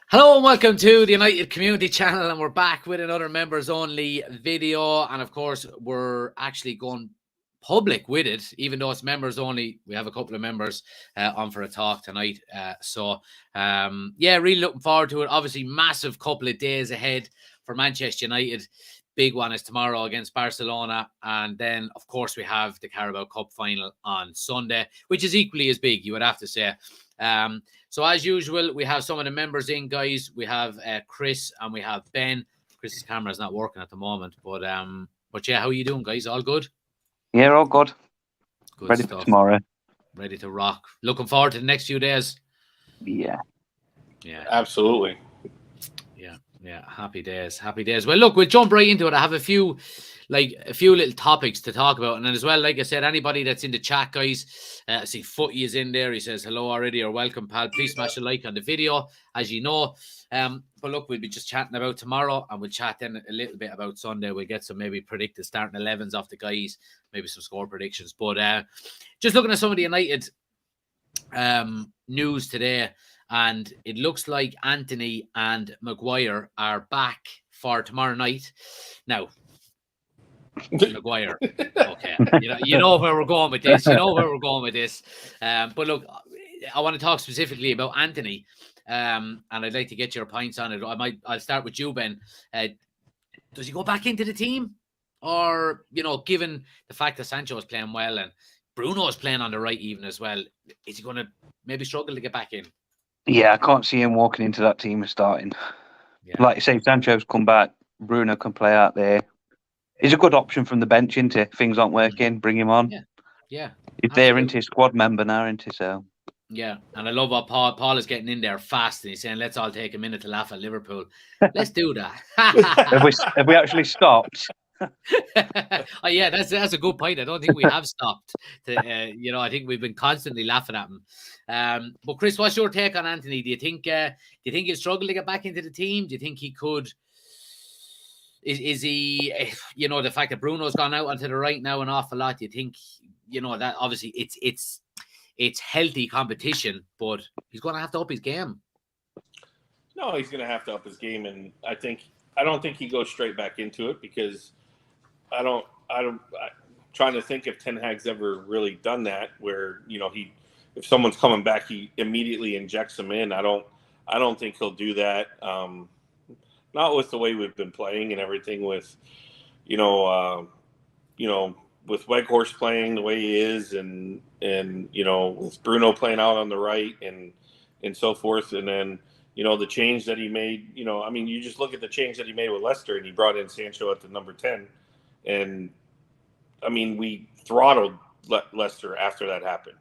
Hello and welcome to the United Community Channel, and we're back with another members only video. And of course, we're actually going public with it, even though it's members only. We have a couple of members on for a talk tonight. Really looking forward to it. Obviously, massive couple of days ahead for Manchester United. Big one is tomorrow against Barcelona. And then, of course, we have the Carabao Cup final on Sunday, which is equally as big, you would have to say. So as usual, we have some of the members in, guys. We have Chris and we have Ben. Chris's camera is not working at the moment, but yeah, how are you doing, guys? All good? Yeah, all good. Good Ready stuff. for tomorrow. Ready to rock. Looking forward to the next few days. Yeah, absolutely. Yeah. Happy days. Well, look, we'll jump right into it. I have a few little topics to talk about. And then as well, like I said, anybody that's in the chat, guys, I see Footy is in there. He says, hello already, or welcome, pal. Please smash a like on the video, as you know. But look, we'll be just chatting about tomorrow, and we'll chat then a little bit about Sunday. We'll get some maybe predicted starting 11s off the guys, maybe some score predictions. But just looking at some of the United news today, and it looks like Anthony and Maguire are back for tomorrow night. Now, Maguire, okay, you know where we're going with this. But look, I want to talk specifically about Anthony, and I'd like to get your points on it. I'll start with you, Ben. Does he go back into the team, or given the fact that Sancho is playing well and Bruno is playing on the right even as well, is he going to maybe struggle to get back in? Yeah, I can't see him walking into that team and starting. Yeah. Like you say, Sancho's come back. Bruno can play out there. He's a good option from the bench, isn't he? If things aren't working, bring him on. Yeah. He's there, isn't he? Squad member now, isn't he? So. Yeah, and I love what Paul is getting in there fast, and he's saying, let's all take a minute to laugh at Liverpool. Let's do that. have we actually stopped? Oh yeah, that's a good point. I don't think we have stopped. I think we've been constantly laughing at him. But Chris, what's your take on Anthony? Do you think he'll struggle to get back into the team? Do you think he could? Is he? The fact that Bruno's gone out onto the right now an awful lot. Do you think that obviously it's healthy competition, but he's going to have to up his game? No, he's going to have to up his game, and I don't think he goes straight back into it, because I'm trying to think if Ten Hag's ever really done that, where if someone's coming back, he immediately injects them in. I don't think he'll do that. Not with the way we've been playing and everything, with with Weghorst playing the way he is, and with Bruno playing out on the right and so forth, and then the change that he made. You just look at the change that he made with Leicester, and he brought in Sancho at the number 10. And, we throttled Leicester after that happened.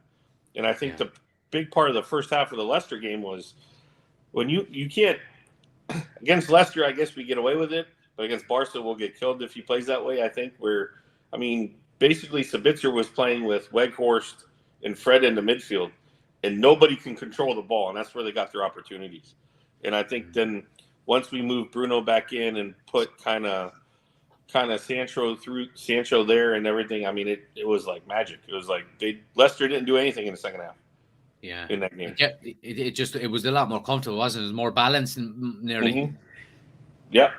And I think the big part of the first half of the Leicester game was when you can't – against Leicester, I guess we get away with it. But against Barca, we'll get killed if he plays that way, I think. Basically Sabitzer was playing with Weghorst and Fred in the midfield, and nobody can control the ball, and that's where they got their opportunities. And I think then once we moved Bruno back in and put kind of Sancho there and everything, it was like magic. It was like Leicester didn't do anything in the second half. Yeah, in that game. It was a lot more comfortable, wasn't it? It was more balanced nearly. Mm-hmm. Yeah.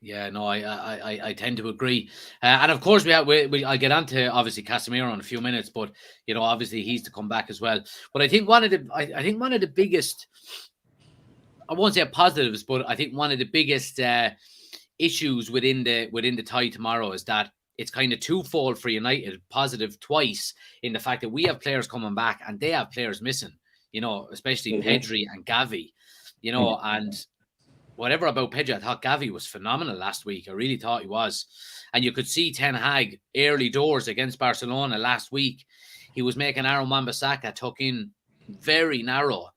Yeah. No, I tend to agree. And of course, I'll get on to obviously Casemiro in a few minutes, but obviously he's to come back as well. But I think one of the biggest, I won't say positives, but I think one of the biggest issues within the tie tomorrow is that it's kind of twofold for United. Positive twice in the fact that we have players coming back and they have players missing. Especially Pedri and Gavi. And whatever about Pedri, I thought Gavi was phenomenal last week. I really thought he was. And you could see Ten Hag early doors against Barcelona last week. He was making Aaron Wan-Bissaka tuck in very narrow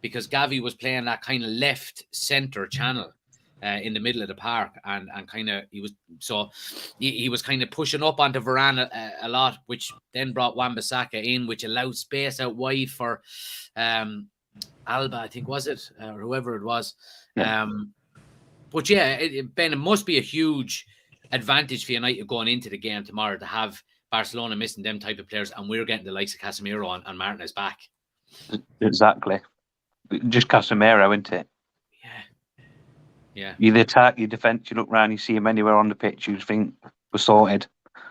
because Gavi was playing that kind of left center channel in the middle of the park, and kind of he was kind of pushing up onto Varane a lot, which then brought Wan-Bissaka in, which allowed space out wide for Alba, I think, was it, or whoever it was. Yeah. But yeah, Ben, it must be a huge advantage for United going into the game tomorrow to have Barcelona missing them type of players, and we're getting the likes of Casemiro and Martinez back. Exactly. Just Casemiro, isn't it? Yeah. You attack, you defend, you look round, you see him anywhere on the pitch, you think we're sorted.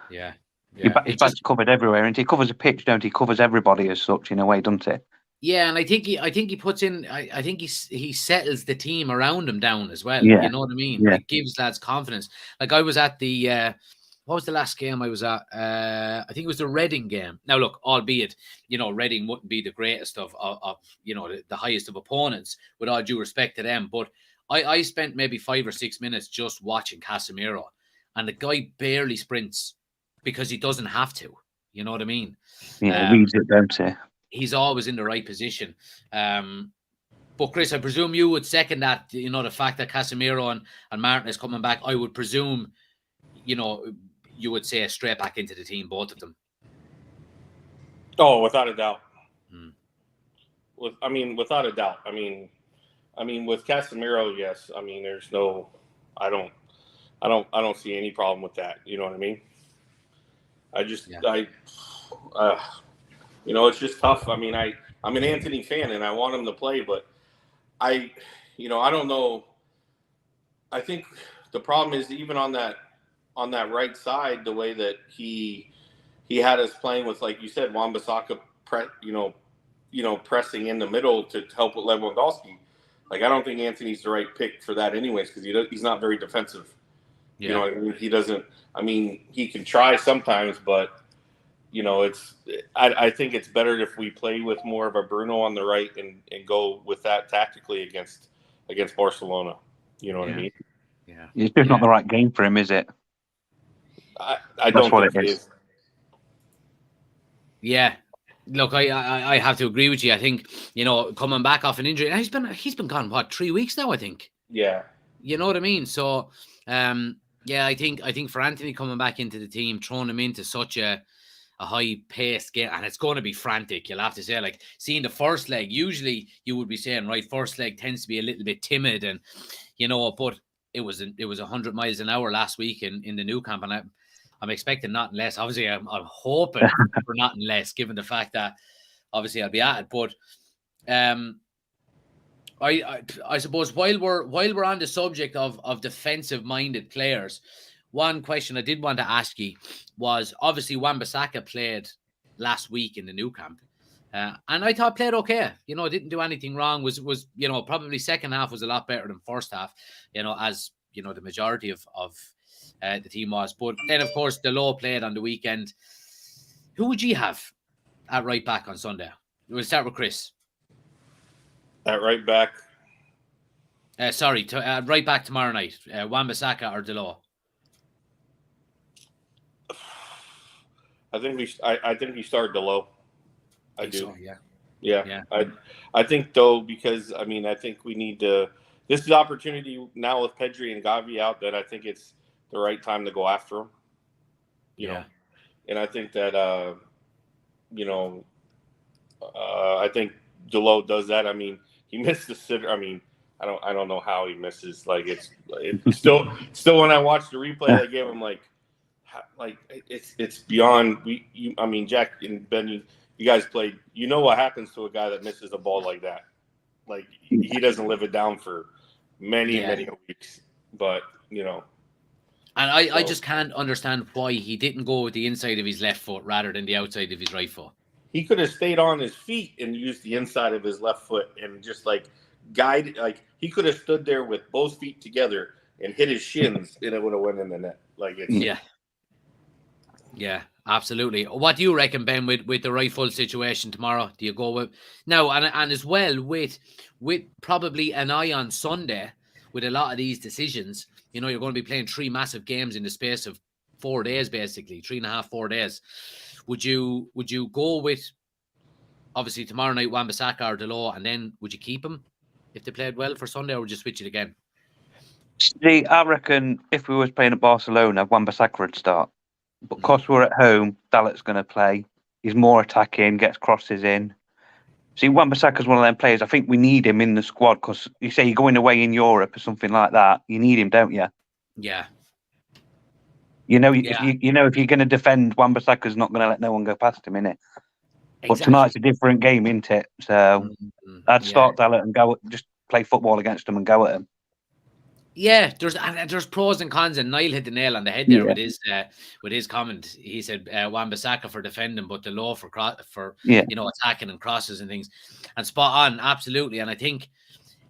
Yeah. His back's covered everywhere, and he covers the pitch, don't he? He covers everybody as such in a way, doesn't it? Yeah, and I think he puts in. I think he settles the team around him down as well. Yeah. You know what I mean? Yeah. Like gives lads confidence. Like I was at the what was the last game I was at? I think it was the Reading game. Now look, albeit Reading wouldn't be the greatest of the highest of opponents, with all due respect to them, but I spent maybe 5 or 6 minutes just watching Casemiro, and the guy barely sprints because he doesn't have to. You know what I mean? Yeah, reads it, don't he? He's always in the right position. But Chris, I presume you would second that, the fact that Casemiro and Martin is coming back. I would presume, you would say straight back into the team, both of them. Oh, without a doubt. Without a doubt. I mean, with Casemiro, yes. I mean, there's no, I don't see any problem with that. You know what I mean? It's just tough. I mean, I'm an Anthony fan and I want him to play, but I don't know. I think the problem is even on that right side, the way that he had us playing with, like you said, Wan-Bissaka, pressing in the middle to help with Lewandowski. Like, I don't think Anthony's the right pick for that anyways, because he's not very defensive. Yeah. You know what I mean? He doesn't. I mean, he can try sometimes, but I think it's better if we play with more of a Bruno on the right and go with that tactically against Barcelona. You know what I mean? Yeah. It's just not the right game for him, is it? I don't think it is. Yeah. Look, I have to agree with you. I think, coming back off an injury, he's been gone, what, 3 weeks now, I think. Yeah. You know what I mean? So, I think for Anthony coming back into the team, throwing him into such a high-paced game, and it's going to be frantic, you'll have to say. Like, seeing the first leg, usually you would be saying, right, first leg tends to be a little bit timid, and, but it was 100 miles an hour last week in the new camp, and I'm expecting nothing less. Obviously, I'm hoping for nothing less, given the fact that, obviously, I'll be at it. But I suppose while we're on the subject of defensive-minded players, one question I did want to ask you was, obviously, Wan-Bissaka played last week in the new camp, and I thought played okay. Didn't do anything wrong. Was probably second half was a lot better than first half. As the majority of the team was. But then, of course, Delors played on the weekend. Who would you have at right back on Sunday? We'll start with Chris. At right back. Right back tomorrow night. Wan-Bissaka or Delors? I think we start Delors. I do. So, yeah. I think though, because I think we need to. This is opportunity now with Pedri and Gavi out that I think it's the right time to go after them. You know, and I think that I think Delors does that. I mean, he missed the sitter. I mean, I don't know how he misses. Like it's still when I watch the replay, they gave him like it's beyond. Jack and Ben, you guys played. You know what happens to a guy that misses a ball like that? Like he doesn't live it down for many weeks. But and I just can't understand why he didn't go with the inside of his left foot rather than the outside of his right foot. He could have stayed on his feet and used the inside of his left foot and just guide. Like he could have stood there with both feet together and hit his shins and it would have went in the net. Yeah, absolutely. What do you reckon, Ben, with the right foot situation tomorrow? Do you go with now and as well with probably an eye on Sunday with a lot of these decisions? You're going to be playing 3 massive games in the space of 4 days, basically 3.5, 4 days. Would you go with obviously tomorrow night Wan-Bissaka or Delors, and then would you keep him if they played well for Sunday, or would you switch it again? See, I reckon if we was playing at Barcelona, Wan-Bissaka would start. But because we're at home, Dalot's going to play. He's more attacking, gets crosses in. See, Wan-Bissaka's one of them players. I think we need him in the squad because you say you're going away in Europe or something like that. You need him, don't you? Yeah. If you're going to defend, Wan-Bissaka's not going to let no one go past him, innit? But tonight's a different game, isn't it? So I'd start Dallet and just play football against them and go at them. Yeah, there's pros and cons, and Niall hit the nail on the head there with his comment. He said Wan-Bissaka for defending, but the law for attacking and crosses and things, and spot on, absolutely. And I think,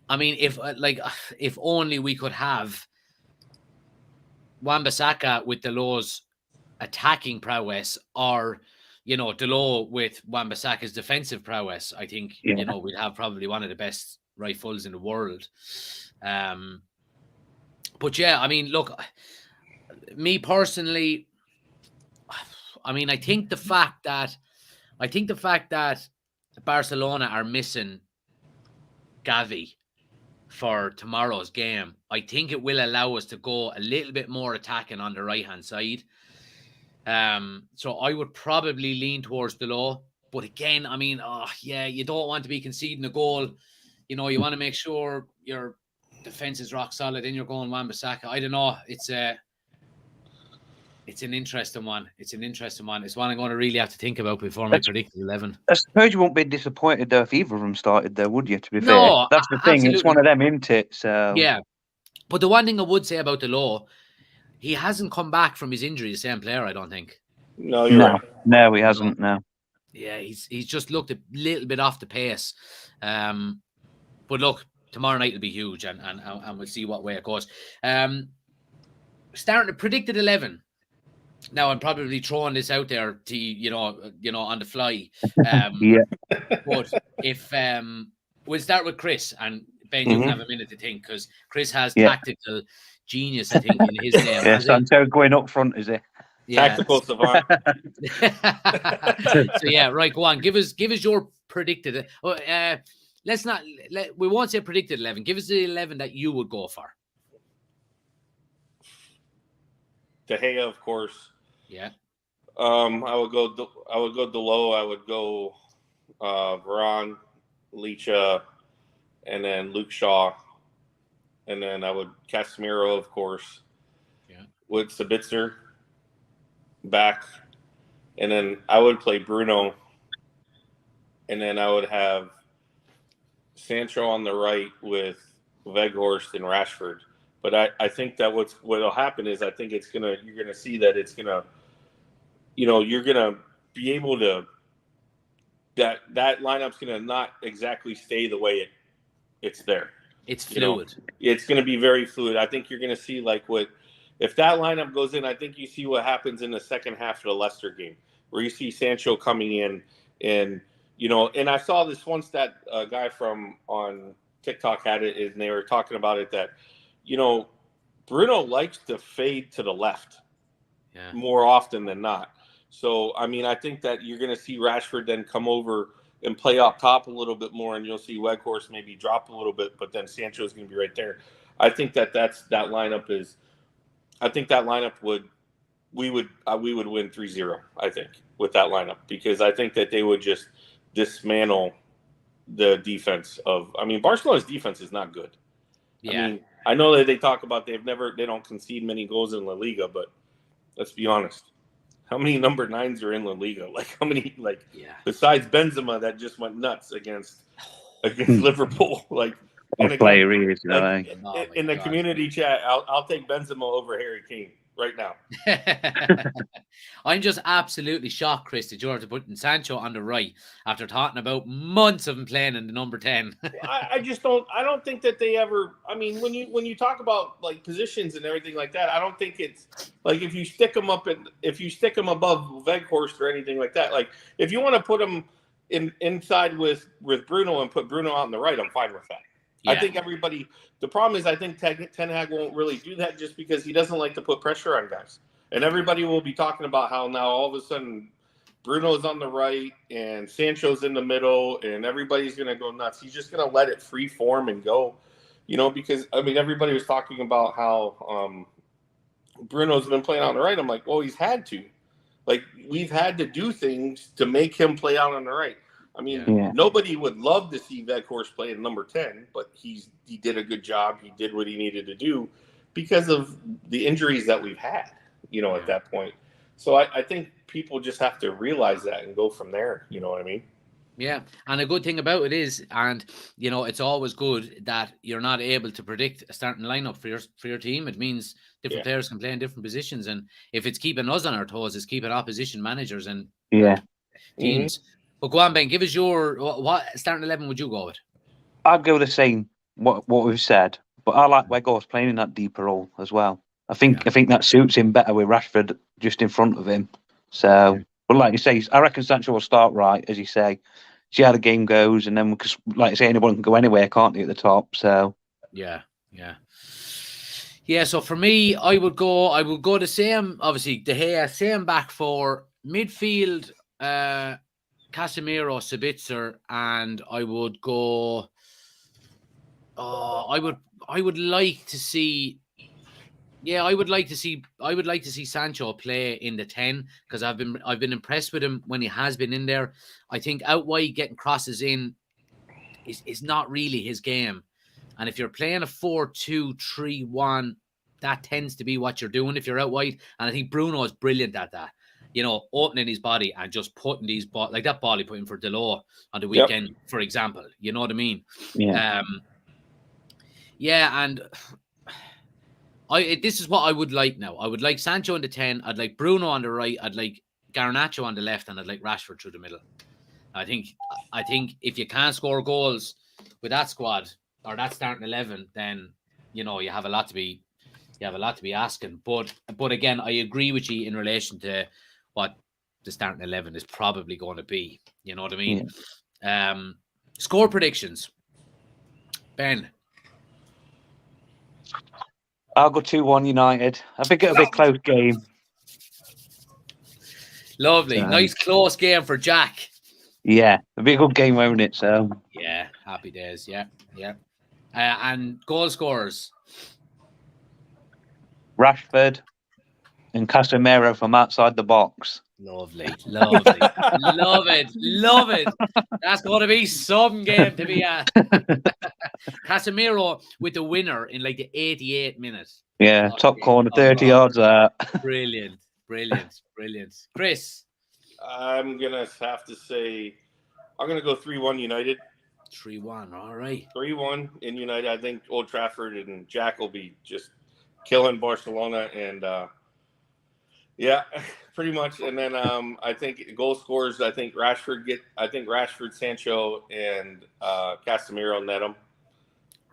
I mean, if only we could have Wan-Bissaka with Delaw's attacking prowess, or Delo with Wan-Bissaka's defensive prowess, I think we'd have probably one of the best right fulls in the world. But yeah, I mean, look, me personally, I mean, I think the fact that Barcelona are missing Gavi for tomorrow's game, I think it will allow us to go a little bit more attacking on the right-hand side. So I would probably lean towards Delo. But again, I mean, you don't want to be conceding a goal. You want to make sure your defense is rock solid, and you're going Wan-Bissaka. I don't know. It's an interesting one. It's one I'm going to really have to think about before my predicted 11. I suppose you won't be disappointed though if either of them started there, would you? To be fair, that's the thing. Absolutely. It's one of them, isn't it? So yeah. But the one thing I would say about Delo, he hasn't come back from his injury the same player, I don't think. No, you're right. No, he hasn't. No. Yeah, he's just looked a little bit off the pace. But look, tomorrow night will be huge, and we'll see what way it goes. Starting to predicted 11. Now I'm probably throwing this out there to on the fly. But if we'll start with Chris, and Ben, you can have a minute to think, because Chris has tactical genius, I think, in his name. Yeah, Sancho going up front, is it? Yeah. Tactical savant. So yeah, right. Go on. Give us your predicted. We won't say predicted 11. Give us the 11 that you would go for. De Gea, of course. Yeah. I would go Delo. I would go Varane, Licha, and then Luke Shaw, and then I would Casemiro, of course. Yeah. With Sabitzer back, and then I would play Bruno, and then I would have Sancho on the right with Weghorst and Rashford. But I think that what'll happen is I think you're gonna see that it's gonna, you're gonna be able to that lineup's gonna not exactly stay the way it's there. It's fluid. It's gonna be very fluid. I think you're gonna see if that lineup goes in, I think you see what happens in the second half of the Leicester game, where you see Sancho coming in, and and I saw this one stat guy from on TikTok had it, and they were talking about it that, Bruno likes to fade to the left more often than not. So, I mean, I think that you're going to see Rashford then come over and play up top a little bit more, and you'll see Weghorst maybe drop a little bit, but then Sancho is going to be right there. I think that lineup is. I think that lineup we would win 3-0. I think with that lineup, because I think that they would just dismantle the defense of. I mean, Barcelona's defense is not good. Yeah. I mean, I know that they talk about they don't concede many goals in La Liga, but let's be honest. How many number 9s are in La Liga? How many, besides Benzema that just went nuts against Liverpool? And player he is, in the community chat, I'll take Benzema over Harry Kane right now. I'm just absolutely shocked, Chris, that you're putting Sancho on the right after talking about months of him playing in the number 10. I just don't. I don't think that they ever. I mean, when you talk about positions and everything like that, I don't think it's if you stick them above Weghorst or anything like that. If you want to put them inside with Bruno and put Bruno out on the right, I'm fine with that. Yeah. I think everybody. The problem is, I think Ten Hag won't really do that just because he doesn't like to put pressure on guys. And everybody will be talking about how now all of a sudden Bruno's on the right and Sancho's in the middle, and everybody's going to go nuts. He's just going to let it free form and go, because I mean everybody was talking about how Bruno's been playing on the right. I'm like, well, he's had to. We've had to do things to make him play out on the right. I mean, nobody would love to see Weghorst play in number 10, but he did a good job. He did what he needed to do because of the injuries that we've had, at that point. So I think people just have to realize that and go from there. You know what I mean? Yeah, and a good thing about it is, and it's always good that you're not able to predict a starting lineup for your team. It means different players can play in different positions, and if it's keeping us on our toes, it's keeping opposition managers and teams. But go on, Ben, give us your what starting 11 would you go with? I'd go the same what we've said, but I like Weghorst playing in that deeper role as well. I think that suits him better with Rashford just in front of him. So, but like you say, I reckon Sancho will start right, as you say. See how the game goes, and then because, like I say, anyone can go anywhere, can't they, at the top? So yeah. So for me, I would go the same. Obviously, De Gea, same back four, midfield. Casemiro, Sabitzer, and I would go. I would like to see. Yeah, I would like to see Sancho play in the 10 because I've been impressed with him when he has been in there. I think out wide getting crosses in is not really his game. And if you're playing a 4-2-3-1, that tends to be what you're doing if you're out wide. And I think Bruno is brilliant at that. Opening his body and just putting these balls, like that ball he put in for Delors on the weekend, for example. You know what I mean? Yeah. And this is what I would like now. I would like Sancho in the 10. I'd like Bruno on the right. I'd like Garnacho on the left, and I'd like Rashford through the middle. I think if you can't score goals with that squad or that starting 11, then you have a lot to be asking. But again, I agree with you in relation to what the starting 11 is probably going to be. You know what I mean? Yeah. Score predictions, Ben. I'll go 2-1 United. I think it'll be a close game. Lovely, nice close game for Jack. Yeah, it'll be a good game, won't it? So yeah, happy days. Yeah. And goal scorers. Rashford and Casemiro from outside the box. Lovely. Love it. That's going to be some game to be at. Casemiro with the winner in like the 88th minute. Yeah, top corner, 30 yards out. Brilliant. Chris? I'm going to have to say, I'm going to go 3-1 United. 3-1, all right. 3-1 in United. I think Old Trafford and Jack will be just killing Barcelona, and yeah, pretty much. And then I think goal scorers. I think Rashford, Sancho, and Casemiro net them.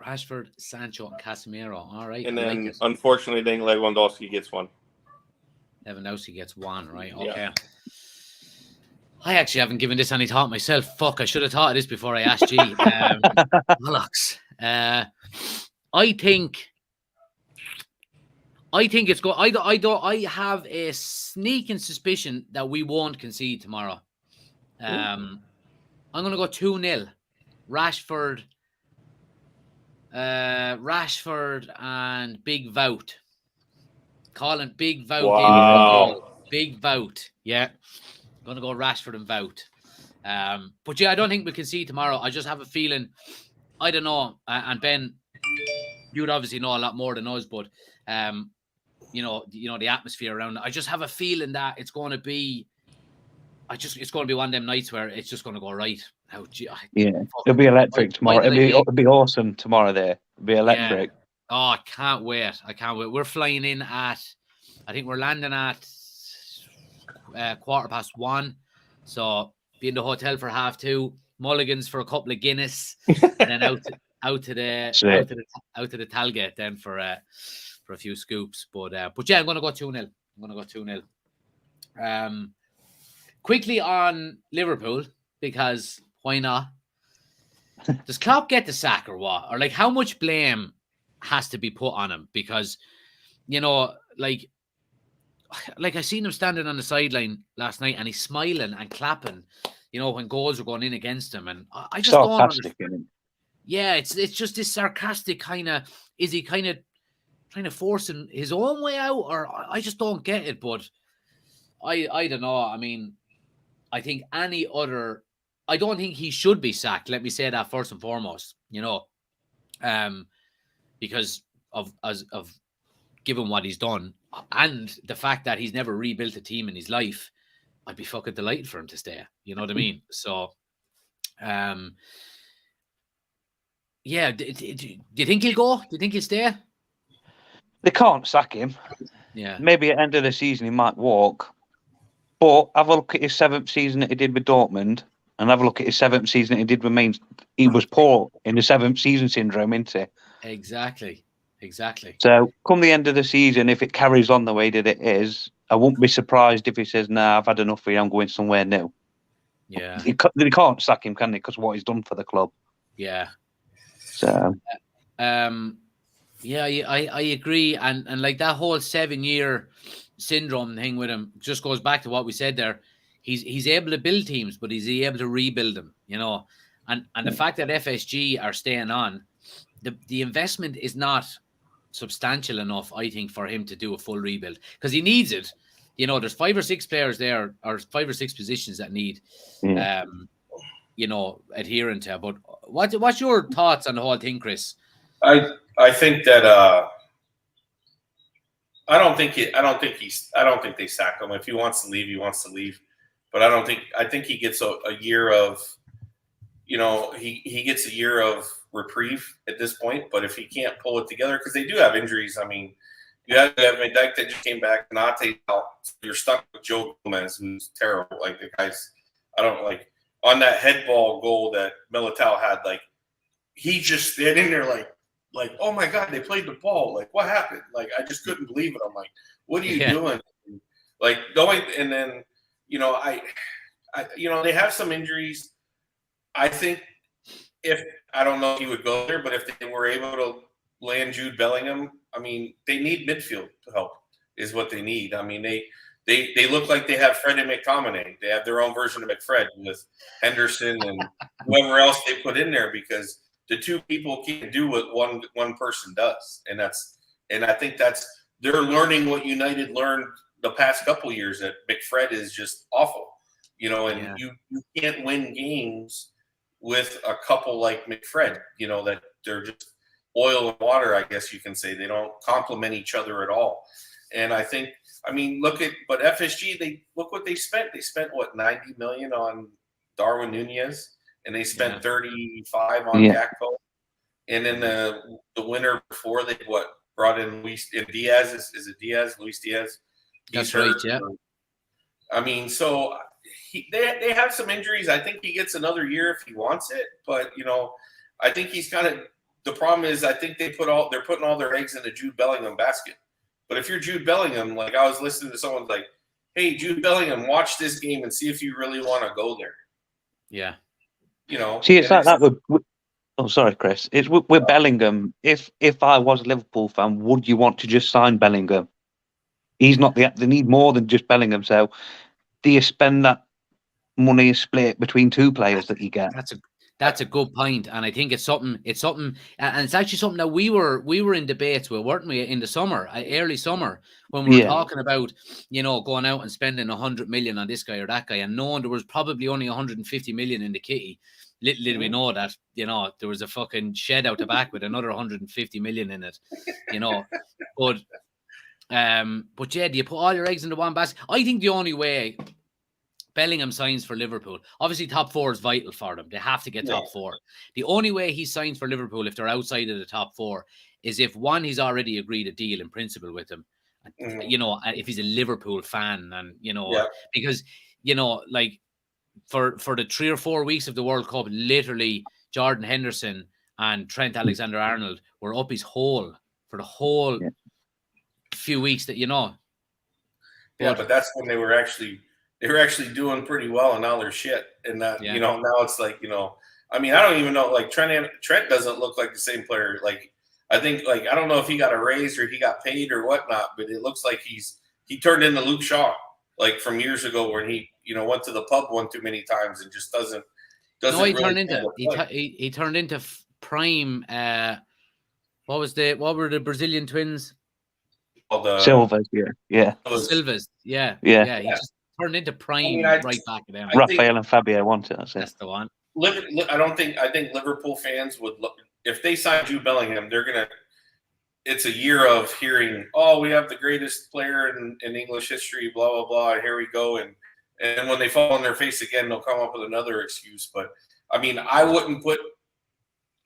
Rashford, Sancho, and Casemiro. All right. And then unfortunately, I think Lewandowski gets one. Lewandowski gets one, right? Okay. Yeah. I actually haven't given this any thought myself. Fuck, I should have thought of this before I asked G. Bollocks. I think it's go. I have a sneaking suspicion that we won't concede tomorrow. I'm going to go 2-0. Rashford and Big Vout. Calling Big Vout. Wow. Big Vout. Yeah. Going to go Rashford and Vout. But yeah, I don't think we concede tomorrow. I just have a feeling. I don't know. And Ben, you'd obviously know a lot more than us, but the atmosphere around it. I just have a feeling that it's going to be one of them nights where it's just going to go right. It'll be electric tomorrow. It'll be awesome tomorrow there. It'll be electric. Yeah. Oh, I can't wait. We're flying in I think we're landing at 1:15. So be in the hotel for 2:30. Mulligans for a couple of Guinness, and then out to the tailgate then for a few scoops. But yeah, I'm gonna go 2-0. Quickly on Liverpool, because why not? Does Klopp get the sack or what? Or like how much blame has to be put on him? Because like I seen him standing on the sideline last night and he's smiling and clapping, when goals were going in against him. And I just don't understand. Yeah, it's just this sarcastic kind of, is he kind of trying to force his own way out? Or I just don't get it. But I don't know. I mean, I think I don't think he should be sacked. Let me say that first and foremost, because of given what he's done and the fact that he's never rebuilt a team in his life, I'd be fucking delighted for him to stay. You know what I mean? So, yeah. Do you think he'll go? Do you think he'll stay? They can't sack him. Yeah. Maybe at the end of the season he might walk. But have a look at his 7th season that he did with Dortmund, and have a look at his 7th season that he did with Mainz. He was poor in the 7th season syndrome, isn't he? Exactly. So come the end of the season, if it carries on the way that it is, I won't be surprised if he says, "Nah, I've had enough for you. I'm going somewhere new." Yeah. They can't sack him, can they? Because of what he's done for the club. Yeah. So. Yeah, I agree, and like that whole 7-year syndrome thing with him just goes back to what we said there. He's able to build teams, but is he able to rebuild them? You know, and the fact that FSG are staying on, the investment is not substantial enough, I think, for him to do a full rebuild because he needs it. You know, there's 5 or 6 players there, or 5 or 6 positions that need, you know, adhering to. But what's your thoughts on the whole thing, Chris? I think that I don't think they sack him. If he wants to leave, he wants to leave. But I think he gets a year of, you know, he gets a year of reprieve at this point. But if he can't pull it together, because they do have injuries. I mean, you have Dyke that just came back, Nate out. You're stuck with Joe Gomez, who's terrible. Like the guys, I don't like on that head ball goal that Militao had. Like he just standing there like, oh my God, they played the ball. Like, what happened? Like, I just couldn't believe it. I'm like, what are you doing? Like going, and then, you know, I, you know, they have some injuries. I think I don't know if he would go there, but if they were able to land Jude Bellingham, I mean, they need midfield help is what they need. I mean, they look like they have Fred and McTominay. They have their own version of McFred with Henderson and whoever else they put in there because the 2 people can't do what one person does, and I think they're learning what United learned the past couple of years that McFred is just awful, you know, and you can't win games with a couple like McFred, you know, that they're just oil and water, I guess you can say. They don't complement each other at all, and I think, I mean, but FSG, look what they spent. They spent what, 90 million on Darwin Nunez. And they spent 35 on Gakpo. And then the winter before, they brought in Luis Diaz. Is it Diaz? Luis Diaz? That's right, yeah. I mean, so they have some injuries. I think he gets another year if he wants it. But, you know, I think he's kind of – the problem is I think they're putting all their eggs in the Jude Bellingham basket. But if you're Jude Bellingham, like I was listening to someone like, hey, Jude Bellingham, watch this game and see if you really want to go there. Yeah. You know, see, it's like that with oh, sorry, Chris. It's with Bellingham. If I was a Liverpool fan, would you want to just sign Bellingham? He's not they need more than just Bellingham. So, do you spend that money split between 2 players that you get? That's a good point, and I think it's something, and it's actually something that we were in debates with, weren't we, in the summer, early summer, when we were talking about, you know, going out and spending 100 million on this guy or that guy, and knowing there was probably only 150 million in the kitty. Little did we know that, you know, there was a fucking shed out the back with another 150 million in it, you know, but yeah, do you put all your eggs into one basket? I think the only way Bellingham signs for Liverpool, obviously top 4 is vital for them. They have to get top 4. The only way he signs for Liverpool if they're outside of the top 4 is if, one, he's already agreed a deal in principle with them. You know, if he's a Liverpool fan, and, you know, because, you know, like for the 3 or 4 weeks of the World Cup, literally Jordan Henderson and Trent Alexander-Arnold were up his hole for the whole few weeks that, you know. But that's when they were actually doing pretty well, and now they're shit. And that, you know, now it's like, you know, I mean, I don't even know, like Trent doesn't look like the same player. Like, I think, like, I don't know if he got a raise or he got paid or whatnot, but it looks like he turned into Luke Shaw, like from years ago, when he, you know, went to the pub one too many times and just doesn't. No, he turned into prime. What were the Brazilian twins? Silvas, Silvas, yeah. He just turned into prime right back at them. Rafael and Fabio want it. That's the one. I think Liverpool fans would look, if they sign Jude Bellingham, they're gonna. it's a year of hearing, oh, we have the greatest player in English history, blah, blah, blah, and here we go. And when they fall on their face again, they'll come up with another excuse. But, I mean, I wouldn't put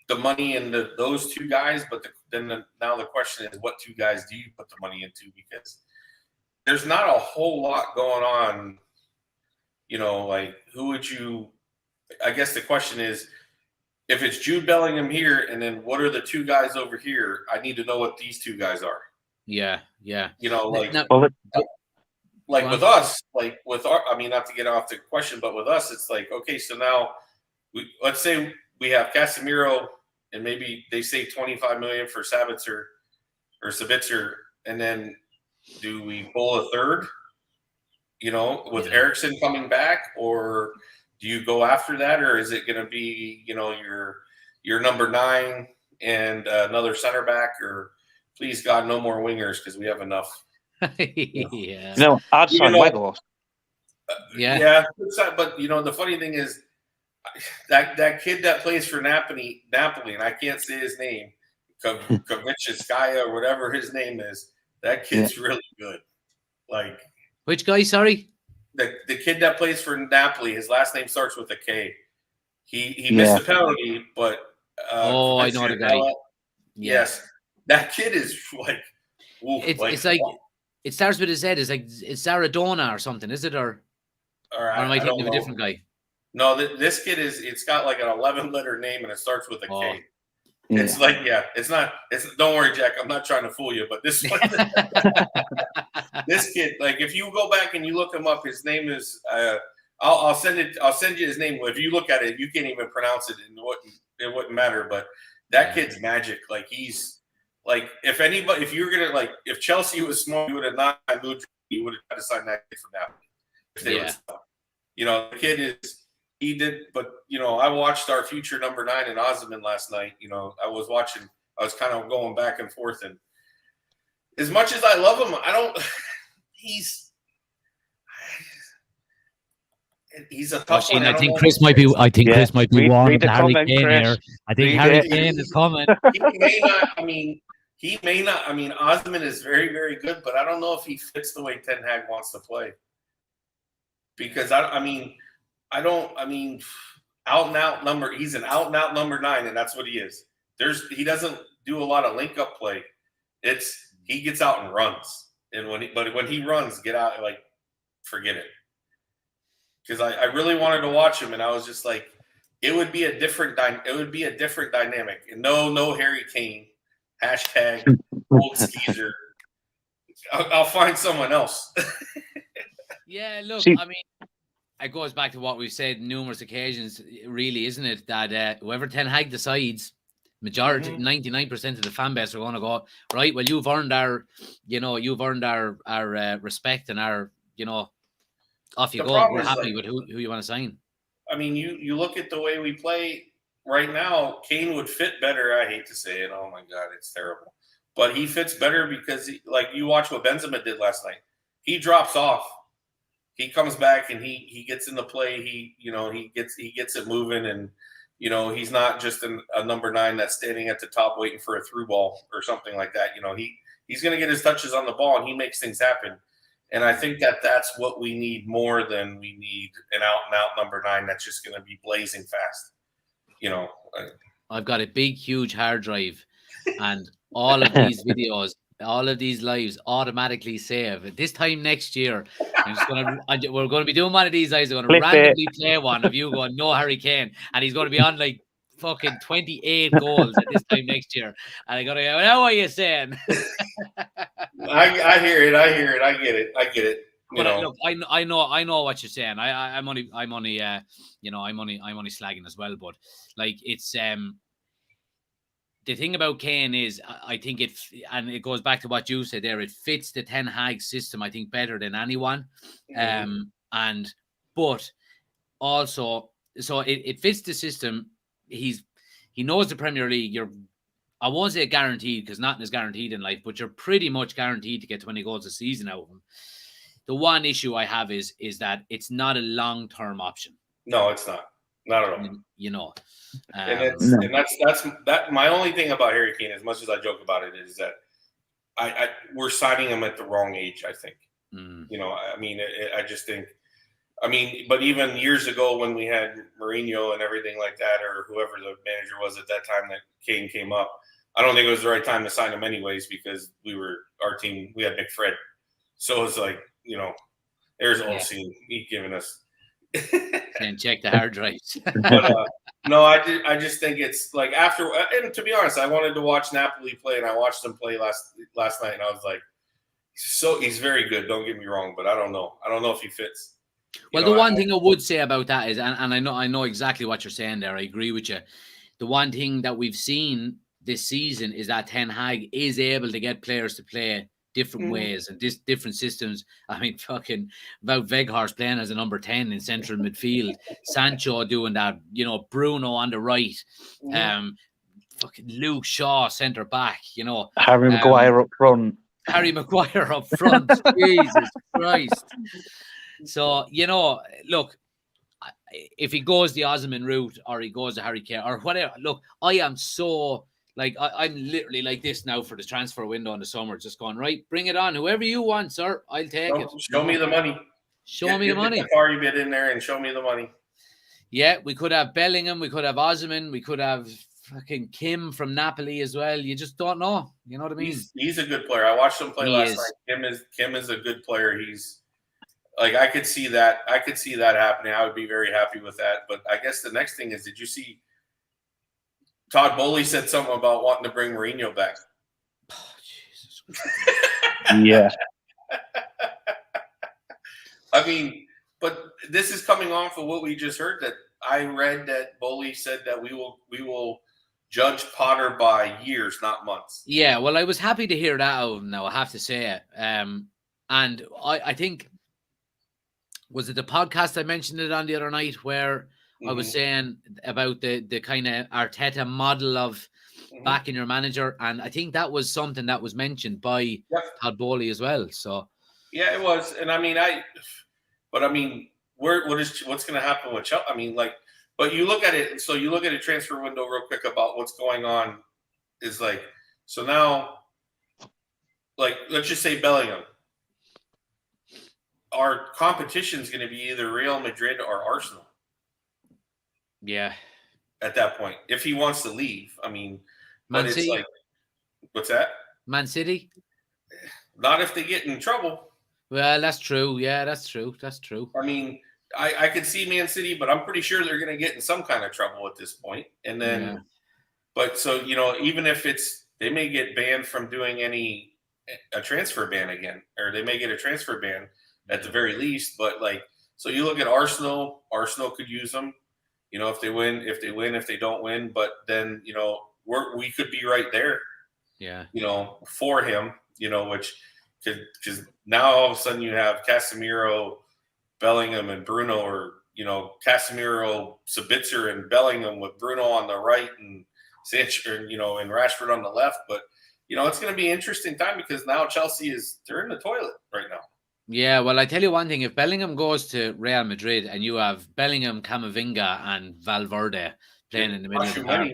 the money into those two guys, but now the question is, what two guys do you put the money into? Because there's not a whole lot going on, like who would you – I guess the question is, if it's Jude Bellingham here, and then what are the two guys over here? I need to know what these two guys are. Yeah. Like with us, like with our, I mean, not to get off the question, but with us, it's like, okay, so now let's say we have Casemiro, and maybe they say $25 million for Sabitzer, and then do we pull a third? With Eriksen coming back, or do you go after that, or is it going to be, your number 9 and another center back, or please God, no more wingers because we have enough. Yeah. I'd sign Weghorst. Yeah. But the funny thing is that kid that plays for Napoli, and I can't say his name, Kavitskaya or whatever his name is. That kid's really good. Like, which guy? Sorry. The kid that plays for Napoli, his last name starts with a K. He missed the penalty, but I know the guy. Yes, that kid is like, it's like it starts with a Z. It's Zaradona or something, is it? Or am I thinking of a different guy? No, this kid it's got like an 11-letter name and it starts with a K. Yeah. It's like, it's not. Don't worry, Jack. I'm not trying to fool you, but this this kid, like, if you go back and you look him up, his name is. I'll send you his name. If you look at it, you can't even pronounce it, and it wouldn't matter. But that kid's magic. Like, he's like, if you're gonna, like, if Chelsea was smart, you would have not moved. You would have had to sign that kid from now. If they would stop. The kid is. He did, but I watched our future number 9 in Osman last night. I was kind of going back and forth, and as much as I love him, he's a tough one. I think Chris might be warning the Harry Kane here. I think Harry Kane is coming. He may not. I mean, Osman is very, very good, but I don't know if he fits the way Ten Hag wants to play. Because out and out number. He's an out and out number 9, and that's what he is. He doesn't do a lot of link up play. He gets out and runs, and when he runs, get out, like, forget it. Because I really wanted to watch him, and I was just like, it would be a different dynamic. And no Harry Kane. # old skeezer. I'll find someone else. Yeah, look, I mean, it goes back to what we've said numerous occasions, really, isn't it? That whoever Ten Hag decides, majority, 99% of the fan base are going to go, right, well, you've earned our respect and our, off you go. We're happy with who you want to sign. I mean, you look at the way we play right now, Kane would fit better. I hate to say it. Oh, my God, it's terrible. But he fits better because, like, you watch what Benzema did last night. He drops off. He comes back and he gets in the play. He gets it moving, and he's not just a number 9 that's standing at the top waiting for a through ball or something like that. He's going to get his touches on the ball, and he makes things happen. And I think that's what we need more than we need an out and out number 9 that's just going to be blazing fast. I've got a big, huge hard drive, and all of these videos. All of these lives automatically save. At this time next year, we're going to be doing one of these. Guys are going to randomly play one of you going, no Harry Kane, and he's going to be on like fucking 28 goals at this time next year. And I got to go, what are you saying? I hear it. I get it. Look, I know what you're saying. I'm only slagging as well. But like, it's the thing about Kane is, I think and it goes back to what you said there. It fits the Ten Hag system, I think, better than anyone. But also, so it fits the system. He knows the Premier League. I won't say guaranteed, because nothing is guaranteed in life, but you're pretty much guaranteed to get 20 goals a season out of him. The one issue I have is that it's not a long-term option. No, it's not. Not at all. And that's my only thing about Harry Kane, as much as I joke about it, is that we're signing him at the wrong age. I think. Mm. You know, I mean, I just think. I mean, but even years ago when we had Mourinho and everything like that, or whoever the manager was at that time that Kane came up, I don't think it was the right time to sign him anyways because our team, we had Nick Fred. So it's like, you know, there's Olsen, he giving us. And check the hard drives. But, no, I just think it's like after, and to be honest, I wanted to watch Napoli play, and I watched them play last night, and I was like, he's very good. Don't get me wrong, but I don't know if he fits. Well, the one thing I would say about that is, and I know exactly what you're saying there. I agree with you. The one thing that we've seen this season is that Ten Hag is able to get players to play different ways and different systems. I mean, fucking about Weghorst playing as a number 10 in central midfield, Sancho doing that, you know, Bruno on the right, fucking Luke Shaw centre back, you know, Harry Maguire up front. Harry Maguire up front. Jesus Christ. So, you know, look, if he goes the Osman route or he goes the Harry Kane or whatever, look, I am so, like, I'm literally like this now for the transfer window in the summer, just going, right, bring it on. Whoever you want, sir, I'll take it. Show me the money. Show me the money. Get the Qatari bit in there and show me the money. Yeah, we could have Bellingham, we could have Osman, we could have fucking Kim from Napoli as well. You just don't know. You know what I mean? He's a good player. I watched him play last night. Kim is a good player. He's like, I could see that happening. I would be very happy with that. But I guess the next thing is, did you see Todd Bowley said something about wanting to bring Mourinho back? Oh, Jesus Christ. Yeah. I mean, but this is coming off of what we just heard, that I read that Bowley said that we will judge Potter by years, not months. Yeah, well, I was happy to hear that out now, I have to say it. And I think, was it the podcast I mentioned it on the other night where I was saying about the kind of Arteta model of backing your manager, and I think that was something that was mentioned by Todd Bowley as well. So yeah, it was, and I mean, what's going to happen with Chelsea? I mean, like, but you look at it. So you look at a transfer window real quick about what's going on. Is like, so now, like, let's just say Bellingham. Our competition is going to be either Real Madrid or Arsenal. Yeah. At that point, if he wants to leave, I mean, Man but City? it's like, what's that? Man City? Not if they get in trouble. Well, that's true. Yeah, that's true. That's true. I mean, I could see Man City, but I'm pretty sure they're going to get in some kind of trouble at this point. And then, but so, you know, even if they may get banned from doing a transfer ban again, or they may get a transfer ban at the very least. But like, so you look at Arsenal could use them, you know, if they win, if they don't win, but then, you know, we could be right there, you know, for him, you know, because now all of a sudden you have Casemiro, Bellingham, and Bruno, or, you know, Casemiro, Sabitzer, and Bellingham with Bruno on the right and Sancho, you know, and Rashford on the left. But, you know, it's going to be an interesting time because now Chelsea they're in the toilet right now. Yeah, well, I tell you one thing. If Bellingham goes to Real Madrid and you have Bellingham, Camavinga, and Valverde playing in the middle of the park,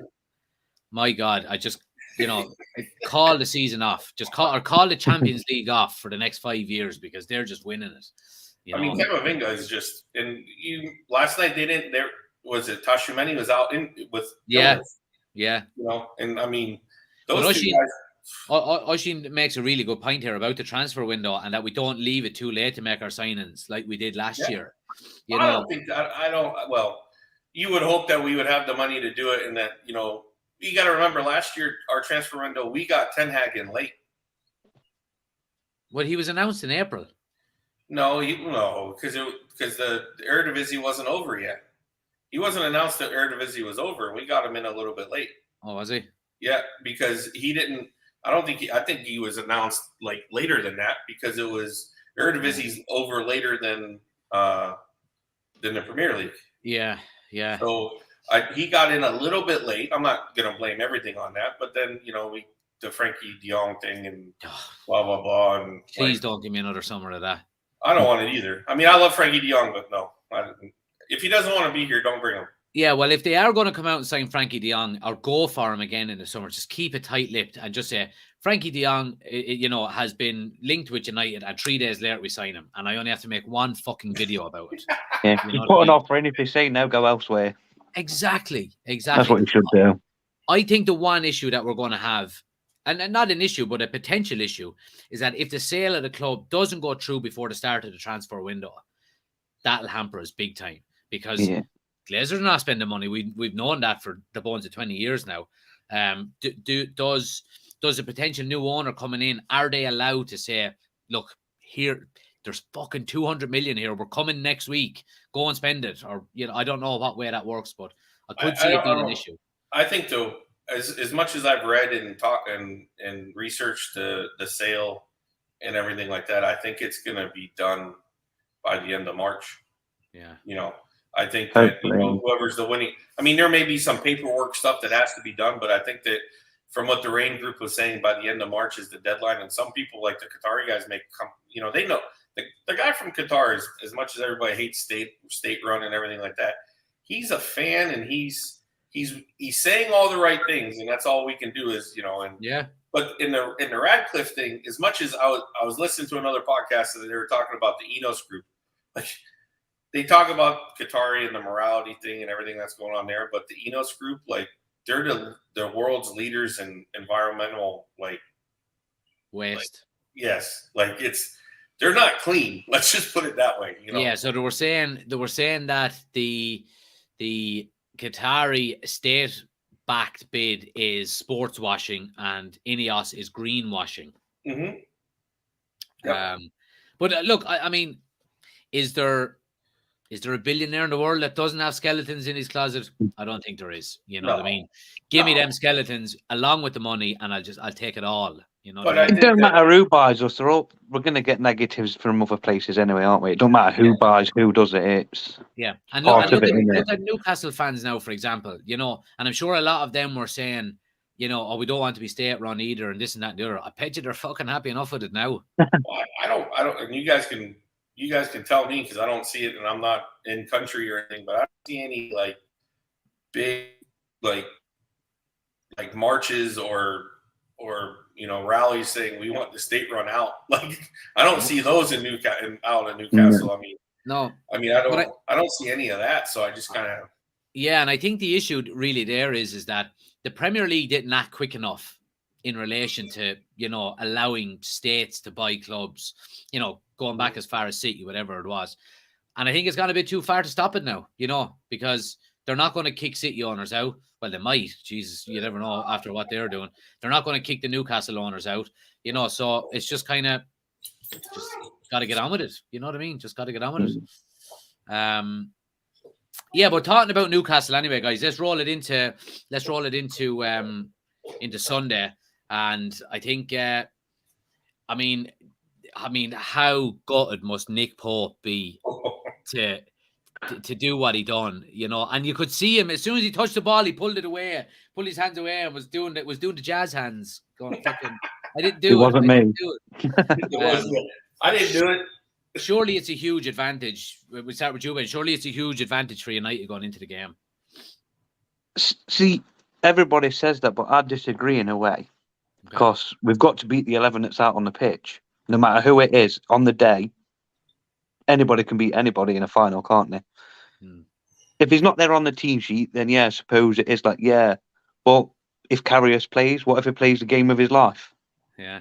my God, I just, you know, call the season off. Just call the Champions League off for the next 5 years because they're just winning it. You know? I mean, Camavinga is just, and last night was it Tashumeni was out with illness, you know, and I mean, those two guys. Oshin makes a really good point here about the transfer window and that we don't leave it too late to make our signings like we did last year. You know, well, you would hope that we would have the money to do it, and that, you know, you got to remember last year, our transfer window, we got Ten Hag in late. Well, he was announced in April. No, because the Eredivisie wasn't over yet. He wasn't announced that Eredivisie was over. We got him in a little bit late. Oh, was he? Yeah, because he didn't. I think he was announced like later than that because it was Eredivisie's over later than the Premier League. Yeah. So he got in a little bit late. I'm not going to blame everything on that, but then, you know, the Frankie de Jong thing and blah blah blah. And please don't give me another summer of that. I don't want it either. I mean, I love Frankie de Jong, but no, if he doesn't want to be here, don't bring him. Yeah, well, if they are going to come out and sign Frankie de Jong or go for him again in the summer, just keep it tight-lipped and just say Frankie de Jong, has been linked with United, and 3 days later we sign him, and I only have to make one fucking video about it. Yeah, You you know put what I an mean? offer in. If they say no, go elsewhere. Exactly. That's what you should do. I think the one issue that we're going to have, and not an issue, but a potential issue, is that if the sale of the club doesn't go through before the start of the transfer window, that'll hamper us big time, because Glazers are not spending money. We've known that for the bones of 20 years now. Does a potential new owner coming in, are they allowed to say, look, here, there's fucking 200 million here. We're coming next week. Go and spend it. Or, I don't know what way that works, but I could see it being an issue. I think, though, as much as I've read and talked and researched the sale and everything like that, I think it's going to be done by the end of March. Yeah. I think that whoever's the winning. I mean, there may be some paperwork stuff that has to be done, but I think that from what the Rain Group was saying, by the end of March is the deadline. And some people, like the Qatari guys, they know the guy from Qatar is, as much as everybody hates state run and everything like that, he's a fan, and he's saying all the right things, and that's all we can do is But in the Radcliffe thing, as much as I was listening to another podcast that they were talking about the Enos Group, like. They talk about Qatari and the morality thing and everything that's going on there, but the Enos Group, like, they're the world's leaders in environmental, like, waste. Yes, like they're not clean. Let's just put it that way. Yeah. So they were saying that the Qatari state-backed bid is sports washing and Ineos is greenwashing. Mm-hmm. Yep. But look, I mean, is there a billionaire in the world that doesn't have skeletons in his closet? I don't think there is. You know what I mean? Give me them skeletons along with the money, and I'll take it all. You know, but it don't matter who buys us. We're going to get negatives from other places anyway, aren't we? It don't matter who buys, who does it. It's and look at Newcastle fans now, for example. And I'm sure a lot of them were saying, oh, we don't want to be state-run either, and this and that and the other. I bet you they're fucking happy enough with it now. Well, I don't, and you guys can tell me, because I don't see it, and I'm not in country or anything, but I don't see any like big like marches or rallies saying we want the state run out. Like, I don't see those in Newcastle. I mean, no. I mean, I don't see any of that. So I just kind of. Yeah, and I think the issue really there is that the Premier League didn't act quick enough in relation to allowing states to buy clubs. Going back as far as City, whatever it was. And I think it's gone a bit too far to stop it now, because they're not going to kick City owners out. Well, they might. Jesus, you never know after what they're doing. They're not going to kick the Newcastle owners out, so it's just kind of just got to get on with it. You know what I mean? Just got to get on with it. Yeah, but talking about Newcastle anyway, guys, let's roll it into Sunday. And I think, I mean, how gutted must Nick Pope be to do what he done, And you could see him as soon as he touched the ball, he pulled his hands away, and was doing the jazz hands. Going, fucking, I didn't do it. It wasn't me. I didn't do it. Surely it's a huge advantage. We start with you, Ben. Surely it's a huge advantage for United going into the game. See, everybody says that, but I disagree in a way. Because we've got to beat the 11 that's out on the pitch. No matter who it is, on the day, anybody can beat anybody in a final, can't they? If he's not there on the team sheet, then I suppose it is like, but if Karius plays, what if he plays the game of his life? Yeah.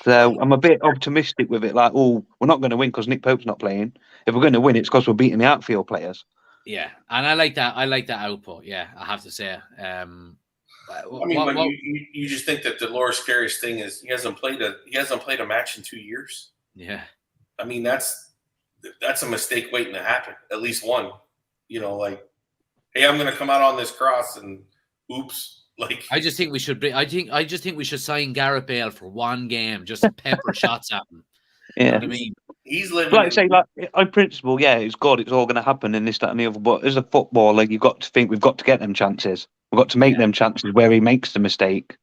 So I'm a bit optimistic with it, like, we're not going to win because Nick Pope's not playing. If we're going to win, it's because we're beating the outfield players. Yeah, and I like that output, I have to say. You just think that the Loris Karius thing is he hasn't played a match in 2 years. Yeah, I mean that's a mistake waiting to happen. At least one, like, hey, I'm going to come out on this cross and oops. Like, I just think we should sign Gareth Bale for one game, just to pepper shots at him. You know what I mean? He's living. On principle, it's good. It's all going to happen in this, that, and the other. But as a footballer, you've got to think we've got to get them chances. We've got to make them chances where he makes the mistake.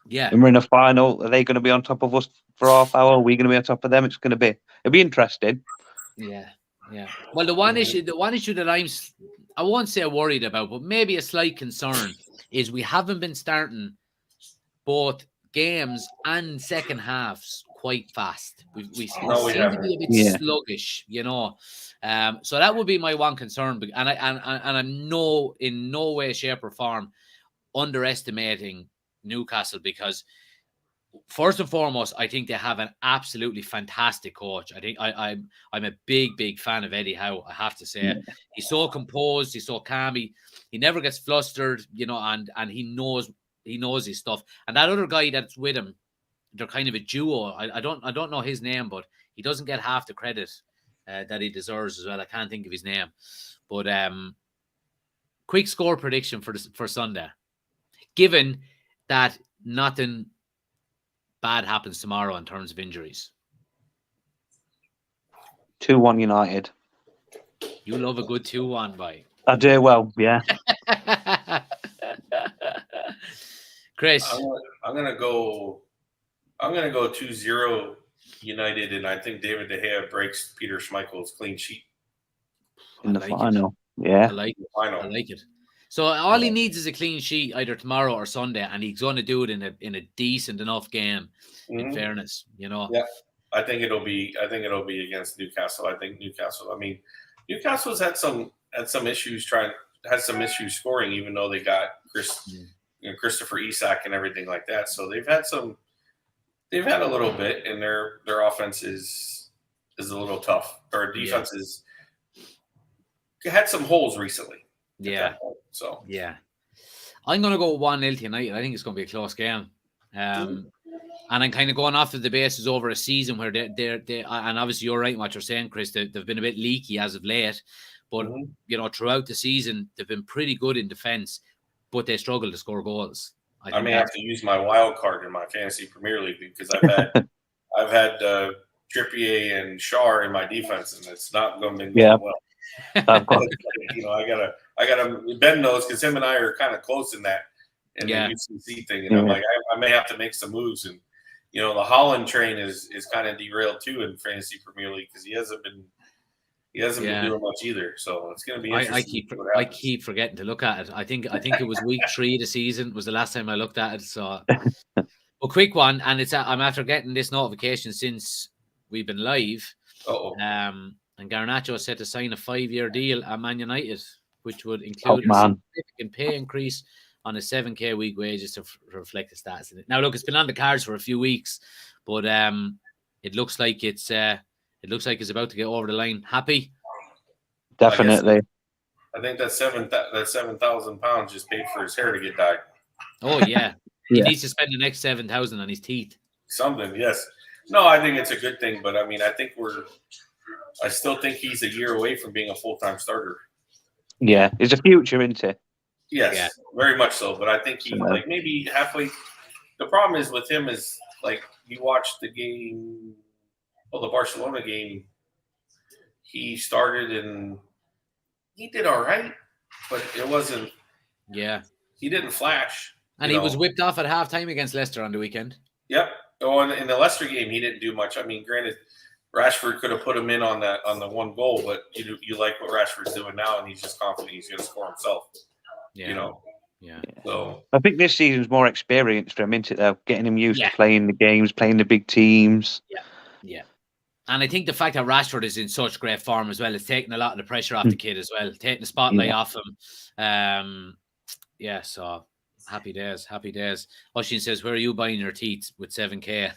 Yeah. And we're in a final. Are they going to be on top of us for half hour? Are we going to be on top of them? It'll be interesting. Yeah. Yeah. Well, the one issue that I won't say worried about, but maybe a slight concern is we haven't been starting both games and second halves quite fast. We No, we seem to be a bit Yeah. sluggish, you know. So that would be my one concern, and I'm in no way, shape, or form underestimating Newcastle, because first and foremost, I think they have an absolutely fantastic coach. I think I'm a big fan of Eddie Howe. I have to say, he's so composed, he's so calm, he never gets flustered, you know, and he knows his stuff. And that other guy that's with him, they're kind of a duo. I don't know his name, but he doesn't get half the credit that he deserves as well. I can't think of his name, but quick score prediction for Sunday, given that nothing bad happens tomorrow in terms of injuries. 2-1 United. You love a good 2-1, boy. I do well, yeah. Chris, I'm gonna go 2-0 United, and I think David De Gea breaks Peter Schmeichel's clean sheet In the like final. Yeah. I like it. final. I like it. So all he needs is a clean sheet either tomorrow or Sunday, and he's going to do it in a decent enough game. In fairness, you know. Yeah, I think it'll be against Newcastle. I think Newcastle. I mean, Newcastle's had some issues scoring, even though they got Christopher Isak and everything like that. So they've had a little bit, and their offense is a little tough. Their defense is had some holes recently. Yeah. So yeah, I'm going to go 1-0 tonight. I think it's going to be a close game. And I'm kind of going off of the basis over a season where they and obviously you're right in what you're saying, Chris. They've been a bit leaky as of late, but you know, throughout the season they've been pretty good in defense, but they struggle to score goals. I may have to use my wild card in my fantasy Premier League, because I've had Trippier and Shaw in my defense, and it's not going to be going well. You know, I gotta Ben knows, because him and I are kind of close in that the UCC thing, and I'm like, I may have to make some moves. And you know, the Holland train is kind of derailed too in fantasy Premier League, because he hasn't been doing much either. So it's going to be interesting. I keep forgetting to look at it. I think it was week 3 of the season was the last time I looked at it. So a quick one, and I'm after getting this notification since we've been live. And Garnacho set to sign a 5-year deal at Man United, which would include a significant pay increase on his 7K week wages to reflect the stats in it. Now, look, it's been on the cards for a few weeks, but it looks like it's about to get over the line. Happy? Definitely. I think that £7,000 just paid for his hair to get dyed. Oh yeah, he needs to spend the next 7,000 on his teeth. Something, yes. No, I think it's a good thing, but I mean, I still think he's a year away from being a full-time starter. Yeah, it's a future, isn't it? Yes, very much so. But I think he maybe halfway. The problem is with him is, like, you watch the game, the Barcelona game. He started and he did all right, but it wasn't. Yeah, he didn't flash, and he was whipped off at halftime against Leicester on the weekend. Yep. Oh, and in the Leicester game, he didn't do much. I mean, granted, Rashford could have put him in on the one goal, but you like what Rashford's doing now, and he's just confident he's going to score himself. Yeah. You know. Yeah. So I think this season's more experience for him, isn't it? Though, getting him used to playing the games, playing the big teams. Yeah. And I think the fact that Rashford is in such great form as well is taking a lot of the pressure off the kid as well, taking the spotlight off him. So happy days. Oshin says, "Where are you buying your teeth with 7K?"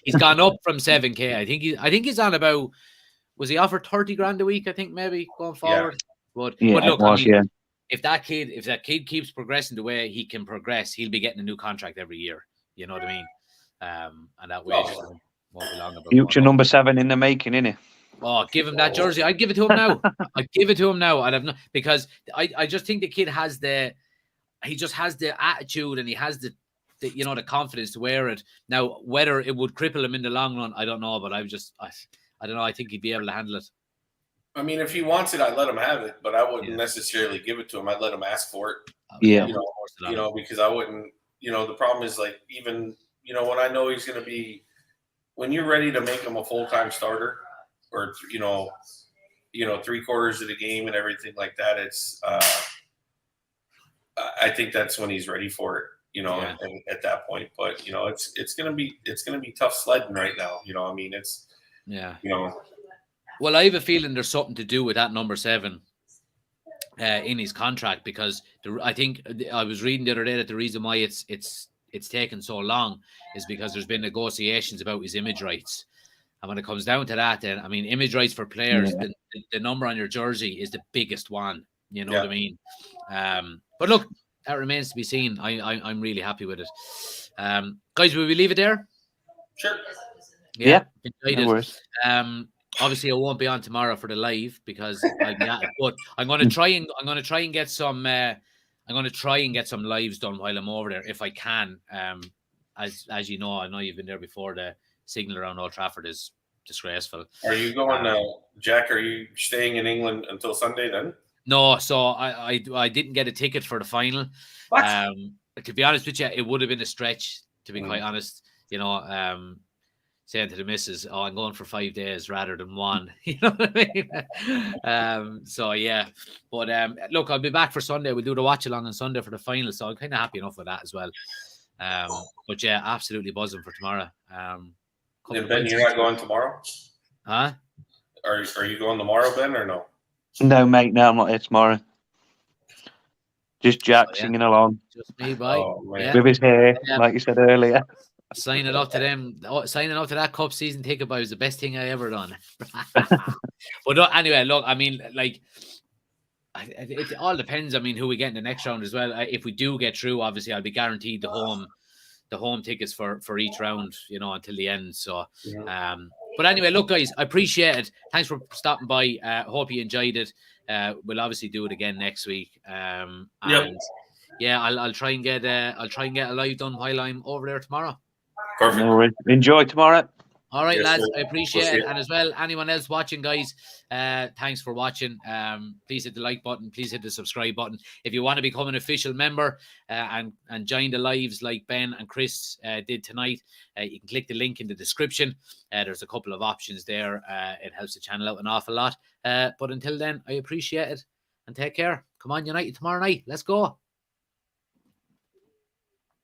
He's gone up from 7K. I think he's on about. Was he offered 30 grand a week? I think maybe going forward. But look, if that kid keeps progressing the way he can progress, he'll be getting a new contract every year. You know what I mean? And that wage won't be long about future number 7 in the making, innit? Oh, give him that jersey. I'd give it to him now. I'd have because I just think the kid has the attitude, and he has the confidence to wear it. Now, whether it would cripple him in the long run, I don't know, but I don't know. I think he'd be able to handle it. I mean, if he wants it, I'd let him have it, but I wouldn't necessarily give it to him. I'd let him ask for it. Yeah. Because I wouldn't, the problem is, like, even, when I know he's going to be, when you're ready to make him a full-time starter, or three quarters of the game and everything like that, it's I think that's when he's ready for it. Yeah. and at that point, but it's gonna be tough sledding right now. I mean, it's Yeah. you know Well, I have a feeling there's something to do with that number 7 in his contract, because I think I was reading the other day that the reason why it's taken so long is because there's been negotiations about his image rights. And when it comes down to that, then, I mean, image rights for players, the number on your jersey is the biggest one. You know what I mean? But look, that remains to be seen. I'm really happy with it. Guys, will we leave it there? Sure. Yeah. Excited. No worries. Obviously, I won't be on tomorrow for the live because I'll be at it. But I'm going to try and get some. I'm going to try and get some lives done while I'm over there if I can. As you know, I know you've been there before. The signal around Old Trafford is disgraceful. Are you going, Jack? Are you staying in England until Sunday then? No, so I didn't get a ticket for the final. What? To be honest with you, it would have been a stretch. To be quite honest, saying to the missus, "Oh, I'm going for 5 days rather than 1." You know what I mean? So yeah, but look, I'll be back for Sunday. We'll do the watch along on Sunday for the final, so I'm kind of happy enough with that as well. But yeah, absolutely buzzing for tomorrow. Ben, you're not going tomorrow? Huh? Are you going tomorrow, Ben, or no? No, mate. No, I'm not here tomorrow. Just Jack singing along. Just me, boy. With his hair, like you said earlier. Signing up to them, signing up to that cup season ticket, boy, was the best thing I ever done. But anyway, look, I mean, like, it all depends. I mean, who we get in the next round as well. If we do get through, obviously, I'll be guaranteed the home tickets for each round, until the end. So, but anyway, look, guys, I appreciate it. Thanks for stopping by. Hope you enjoyed it. We'll obviously do it again next week. And yeah, I'll try and get a live done while I'm over there tomorrow. Perfect. No worries. Enjoy tomorrow. All right, Yes, lads, sir. I appreciate We'll it. see And as well, anyone else watching, guys, thanks for watching. Please hit the like button. Please hit the subscribe button. If you want to become an official member and join the lives like Ben and Chris did tonight, you can click the link in the description. There's a couple of options there. It helps the channel out an awful lot. But until then, I appreciate it. And take care. Come on, United tomorrow night. Let's go.